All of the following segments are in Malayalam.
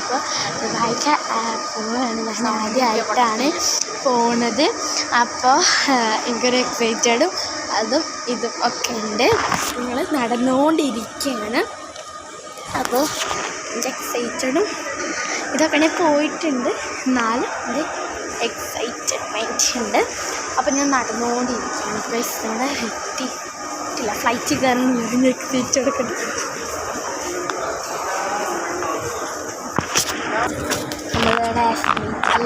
അപ്പോൾ ദുബായിക്ക് പോവുകയാണ്. ഞാൻ ആദ്യമായിട്ടാണ് പോണത്. അപ്പോൾ എനിക്കൊരു എക്സൈറ്റഡും അതും ഇതും ഒക്കെ ഉണ്ട്. ഞങ്ങൾ നടന്നുകൊണ്ടിരിക്കുകയാണ്. അപ്പോൾ എൻ്റെ എക്സൈറ്റഡും ഇതൊക്കെ ഞാൻ പോയിട്ടുണ്ട്, എന്നാലും ഒരു എക്സൈറ്റ്മെൻറ്റ് ഉണ്ട്. അപ്പോൾ ഞാൻ നടന്നുകൊണ്ടിരിക്കുകയാണ്. പ്ലസ് നമ്മുടെ എത്തിയിട്ടില്ല, ഫ്ലൈറ്റ് കയറുന്നില്ല, എക്സൈറ്റഡൊക്കെ ഉണ്ട്. നമ്മളിവിടെ ഫ്ലൈറ്റിൽ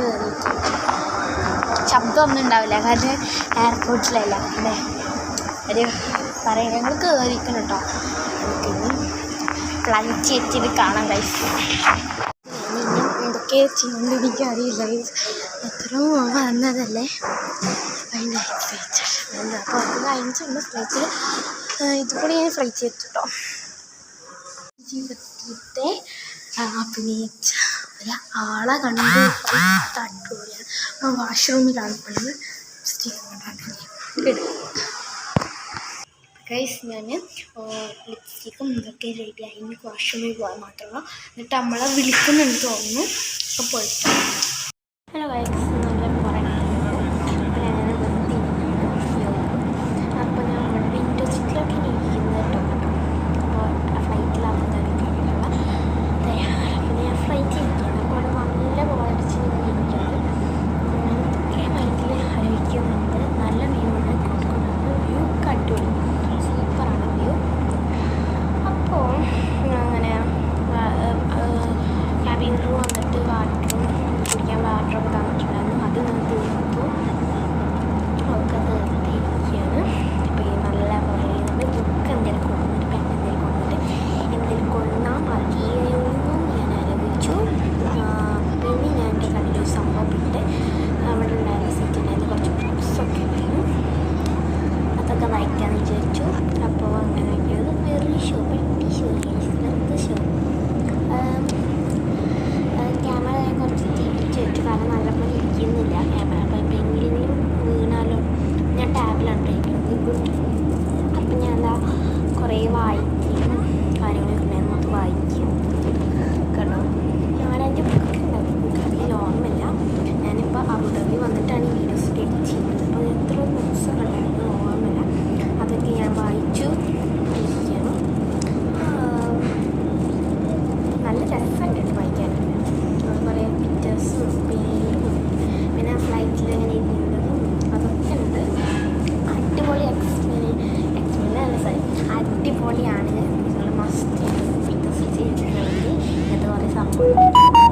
ശബ്ദമൊന്നും ഉണ്ടാവില്ല, കാരണം എയർപോർട്ടിലല്ല അല്ലേ. ഒരു പറയാം, ഞങ്ങൾ കയറിക്കണം കേട്ടോ. ഫ്ലൈറ്റ് എത്തിയിട്ട് കാണാൻ കഴിച്ചു. എന്തൊക്കെ ചെയ്യുന്നത് എനിക്കറിയില്ല. എത്ര വന്നതല്ലേ, അതിൻ്റെ എക്സൈറ്റഡ് എന്താ. അപ്പോൾ അത് കഴിഞ്ഞിട്ടുണ്ട് ഫ്ലൈറ്റിൽ. ഇതുകൂടി ഞാൻ ഫ്ലൈറ്റ് എത്തിട്ടോ. ജീവിതത്തെ അഭിനയിച്ച ഒരാളെ കണ്ട് അടിപൊളിയാണ്. വാഷ്റൂമിലാണ് പോയത്. ഗൈസ്, ഞാൻ ലിപ്സ്റ്റിക്കും ഇതൊക്കെ റെഡി ആയി. എനിക്ക് വാഷ്റൂമിൽ പോകാൻ മാത്രമല്ല. എന്നിട്ട് നമ്മളെ വിളിക്കുന്നുണ്ട് തോന്നുന്നു. അപ്പോൾ പോയിട്ട് ഹലോ ഗൈസ്, നല്ല പറയുന്നത് ഞാനങ്ങനെ വൃത്തിയിരിക്കുന്നു. അപ്പോൾ ഞാൻ വിൻഡോ സീറ്റിലൊക്കെ ഇരിക്കുന്നത് കേട്ടോ. അപ്പോൾ ഫ്ലൈറ്റിലാവുന്നതാണ് കാര്യമുള്ള തയ്യാറ്. പിന്നെ ഞാൻ ഫ്ലൈറ്റ് ഇരിക്കുകയാണ്. അപ്പോൾ അവിടെ നല്ല ബോളടിച്ച് ഇരിക്കുന്നത് ഞാൻ മൈൻഡിൽ ആലോചിക്കുന്നുണ്ട്. നല്ല വ്യൂ ആണ് കൊടുക്കുന്നത്. വ്യൂ അടിപൊളി, സൂപ്പറാണ് വ്യൂ. അപ്പോൾ അങ്ങനെ ക്യാബിൻ റൂം വന്നിട്ട് കുടിക്കാൻ വാട്ടറൊക്കെ തന്നിട്ടുണ്ടായിരുന്നു. അത് ഞാൻ തീർത്തു, ഒക്കെ തീർത്തിരിക്കുകയാണ്. അപ്പോൾ ഈ നല്ല പറയുന്നത് ബുക്ക് എന്തെങ്കിലും കൊണ്ടുവന്നിട്ട്, പെൻ എന്തെങ്കിലും കൊണ്ടുവന്നിട്ട് എന്തെങ്കിലും കൊണ്ടാൽ മതിയെന്നും ഞാൻ ആലോചിച്ചു. പിന്നെ ഞാൻ എൻ്റെ കയ്യിൽ സംഭവം ഇട്ട് അവിടെ ഉണ്ടായിരുന്ന സീറ്റുണ്ടായിരുന്നു, കുറച്ച് ബുക്സൊക്കെ ഉണ്ടായിരുന്നു. അതൊക്കെ വായിക്കാമെന്ന് വിചാരിച്ചു. അപ്പോൾ അങ്ങനെയൊക്കെയാണ് വെറി ഷോ, പെട്ടി ഷോ, വെറുതെ ഷോ. ക്യാമറ ഞാൻ കുറച്ച് തിരിച്ച് വെച്ചു, കാരണം നല്ലപോലെ ഇരിക്കുന്നില്ല ക്യാമറ. അപ്പോൾ എപ്പോഴെങ്കിലും വീണാലും ഞാൻ ടാബിലാണ് ഇരിക്കുന്നത്. ഗുഡ്. അപ്പം ഞാൻ എന്താ കുറേ വായിക്കും കാര്യങ്ങളൊക്കെ ഉണ്ടായിരുന്നു, അത് വായിക്കും കേട്ടോ. 4-5 ബുക്ക് ഉണ്ടായിരുന്നു. ബുക്ക് അതിൽ ഓർമ്മയില്ല. ഞാനിപ്പോൾ അബുദാബി വന്നിട്ടാണ് ഈ വീഡിയോസ് എഡിറ്റ് ചെയ്യുന്നത്. അപ്പോൾ എത്ര ബുക്സൊക്കെ ഉണ്ടായിരുന്നു ഓർമ്മയില്ല. അതൊക്കെ ഞാൻ വായിച്ചു ഇരിക്കണം. നല്ല രസമുണ്ട് കേട്ടോ വായിക്കാനായിട്ട്. കുറേ പിക്ചേഴ്സും പേരും പിന്നെ ഫ്ലൈറ്റിൽ ഇങ്ങനെ ഇരുന്നതും അതൊക്കെ ഉണ്ട്. അടിപൊളി അടിപൊളിയാണ്. നിങ്ങൾ മസ്റ്റ് വികസിച്ച് ചെയ്തിട്ടുണ്ടെങ്കിൽ ഇങ്ങനത്തെ കുറേ സംഭവം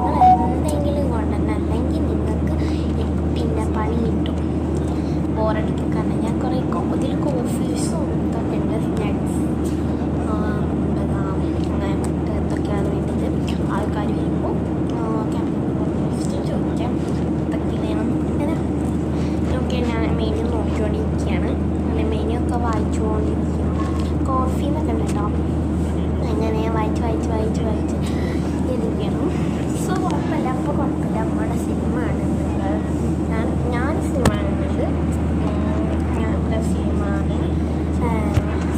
നിങ്ങൾ എന്തെങ്കിലും കൊണ്ടുതന്നെ, അല്ലെങ്കിൽ നിങ്ങൾക്ക് 8ൻ്റെ പണി കിട്ടും. ബോറടിക്കും. കാരണം ഞാൻ കുറേ ഇതിൽ കോഫീസും ഇതൊക്കെ ഉണ്ട്, സ്നാക്സ്, ബദാം, അങ്ങനത്തെ എന്തൊക്കെയാണ് വേണ്ടത്. ആൾക്കാർ വരുമ്പോൾ ചോദിക്കാം ഇതൊക്കെ വേണം. അങ്ങനെ ഒക്കെ ഞാൻ മെനു നോക്കിക്കൊണ്ടിരിക്കുകയാണ്. അങ്ങനെ മെനു ഒക്കെ വായിച്ചുകൊണ്ടിരിക്കുന്നു. കോഫി എന്നൊക്കെ ഉണ്ട് കേട്ടോ. അങ്ങനെ വായിച്ച് ഇരിക്കണം. സോ കുഴപ്പമില്ല. അപ്പോൾ കുഴപ്പമില്ല. നമ്മുടെ സിനിമ കാണുന്നത് ഞാൻ സിനിമ കാണുന്നത്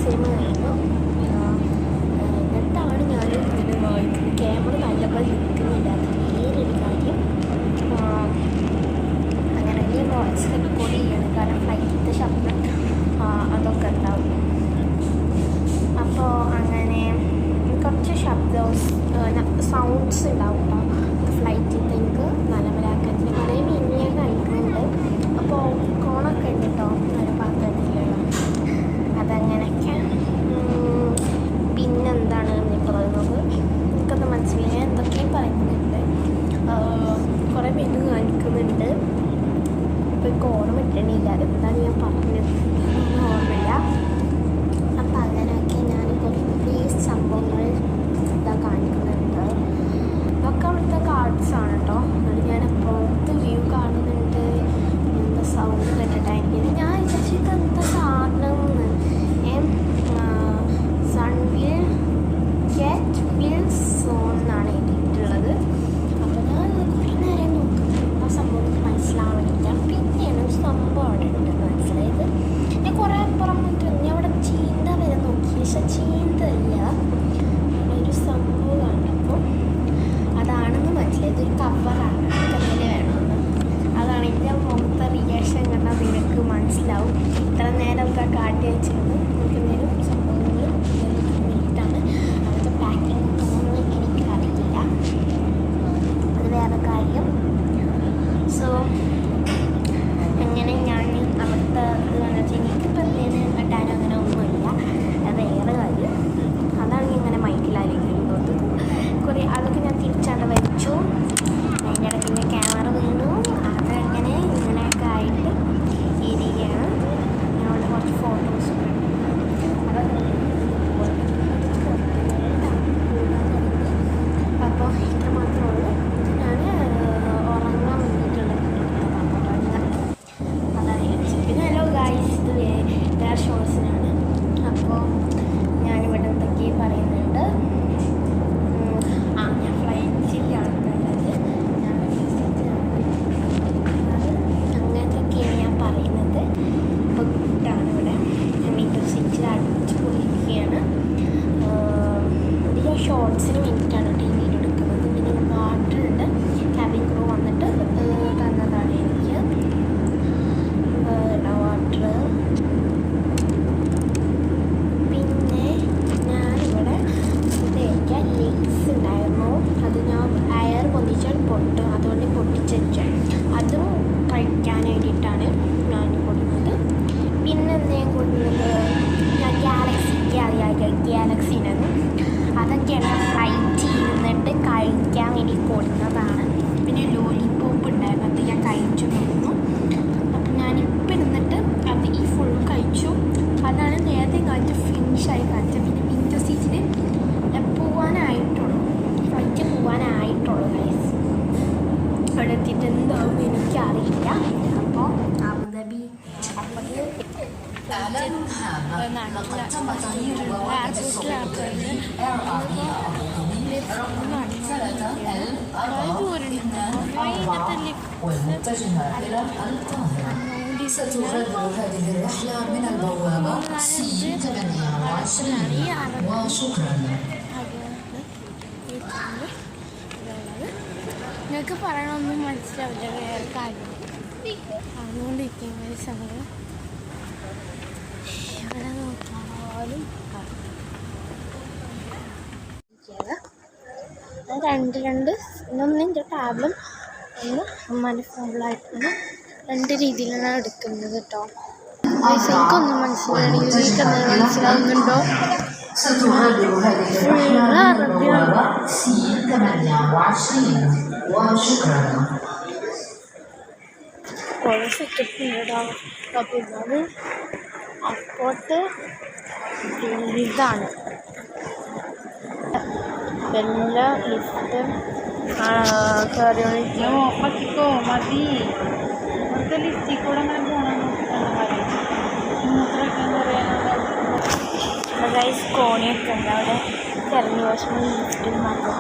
സിനിമ കഴിഞ്ഞു. എന്നിട്ടാണ് ഞാൻ ഇങ്ങനെ വായിക്കുന്നത്. ക്യാമറ നല്ലപോലെ നിൽക്കുന്നില്ല, അത് വേറൊരു കാര്യം. അങ്ങനെ വലിയ വോയിസ് റെക്കോർഡ് ചെയ്യണം, കാരണം ഫ്ലൈറ്റിൻ്റെ ശബ്ദം അതൊക്കെ ഉണ്ടാവും. അപ്പോൾ അങ്ങനെ കുറച്ച് സൗണ്ട്സ് ഉണ്ടാവും കേട്ടോ ഫ്ലൈറ്റിൽ. എനിക്ക് നല്ലവരാക്കത്തിന് കുറേ മിനിയെ കഴിക്കുന്നുണ്ട്. അപ്പോൾ കോണൊക്കെ ഉണ്ട് കേട്ടോ നല്ല പാത്രത്തിലുള്ള. അതങ്ങനെയൊക്കെ. പിന്നെന്താണ് പറയുന്നത് എനിക്കൊന്ന് മനസ്സിലായി. എന്തൊക്കെയും പറയുന്നുണ്ട്, കുറേ മെനു കാണിക്കുന്നുണ്ട്. ഇപ്പോൾ എനിക്ക് ഓർമ്മ കിട്ടണില്ല എന്താണ് ഞാൻ പറഞ്ഞത്, ഓർമ്മയില്ല. അപ്പം അങ്ങനെയൊക്കെ ഞാൻ കുറേ സംഭവങ്ങൾ കാണിക്കുന്നുണ്ട്. ഇതൊക്കെ അവിടുത്തെ കാർഡ്സാണ് കേട്ടോ. എന്നിട്ട് ഞാൻ പുറത്ത് വ്യൂ കാണുന്നുണ്ട്. എന്താ സൗണ്ട് കേട്ടിട്ടായിരിക്കും. ഞാൻ ഷോർട്സിന് വേണ്ടിയിട്ടാണ് ടി വിയിൽ എടുക്കുന്നത്. പിന്നെ വാട്ടർ ഉണ്ട്, ക്യാബിൻ ക്രൂ വന്നിട്ട് തന്നതാണ് എനിക്ക് വാട്ടർ. പിന്നെ ഞാനിവിടെ കഴിക്കാൻ ലെഗ്സ് ഉണ്ടായിരുന്നു, അത് ഞാൻ എയർ പൊന്നിച്ചാൽ പൊട്ടും, അതുകൊണ്ട് പൊട്ടിച്ചു. അതും കഴിക്കാൻ വേണ്ടിയിട്ടാണ് ഞാൻ കൊടുക്കുന്നത്. പിന്നെ ഞാൻ കൊടുക്കുന്നത് ഞാൻ ഗാലക്സിനാണ്, അതൊക്കെയാണ് ഫ്ലൈറ്റ് ഇരുന്നിട്ട് കഴിക്കാൻ വേണ്ടി കൊടുക്കുന്നതാണ്. പിന്നെ ലോലിപോപ്പ് ഉണ്ടായിരുന്നു, അത് ഞാൻ കഴിച്ചു തോന്നുന്നു. അപ്പം ഞാനിപ്പോൾ ഇരുന്നിട്ട് അത് ഈ ഫുൾ കഴിച്ചു. അതാണ് നേരത്തെ കാണിച്ച് ഫിനിഷായി കാണിച്ചത്. പിന്നെ വിൻഡോ സീറ്റിൽ പോകാനായിട്ടുള്ളൂ, ഫ്ലൈറ്റ് പോകാനായിട്ടുള്ളൂ ഗൈസ്. അവിടെ എത്തിയിട്ട് എന്താവും എനിക്കറിയില്ല. അപ്പോൾ അബുദാബി ستغادر هذه الرحلة من البوابة C28 وشكرا. നിങ്ങൾക്ക് പറയണമൊന്നും മനസ്സിലാവില്ല വേറെ കാര്യം അതുകൊണ്ടിരിക്കുന്ന സമയം എവിടെ നോക്കിയാലും രണ്ട് ഇന്നൊന്നും എൻ്റെ ടാബിളും ഒന്ന് അമ്മാൻ്റെ ഫോണിലായിട്ടാണ് രണ്ട് രീതിയിലാണ് എടുക്കുന്നത് കേട്ടോ. എനിക്കൊന്നും മനസ്സിലാണെങ്കിൽ എനിക്കെന്തെങ്കിലും മനസ്സിലാവുന്നുണ്ടോ? ستغادر هذه الرحلة من البوابة C28 وشكرا. കുറേ സെറ്റപ്പ് ഉണ്ട് കേട്ടോ. അപ്പോൾ അപ്പോട്ട് ഇതാണ് എല്ലാ ലിഫ്റ്റ് കയറി ഓഫാക്കിക്കോ മതി. ഇവിടുത്തെ ലിഫ്റ്റിൽ കൂടെ അങ്ങനെ പോകണം ഗൈസ് കോണിയൊക്കെ ഉണ്ട് അവിടെ ഇറങ്ങി പക്ഷേ ലിഫ്റ്റിൽ മാത്രം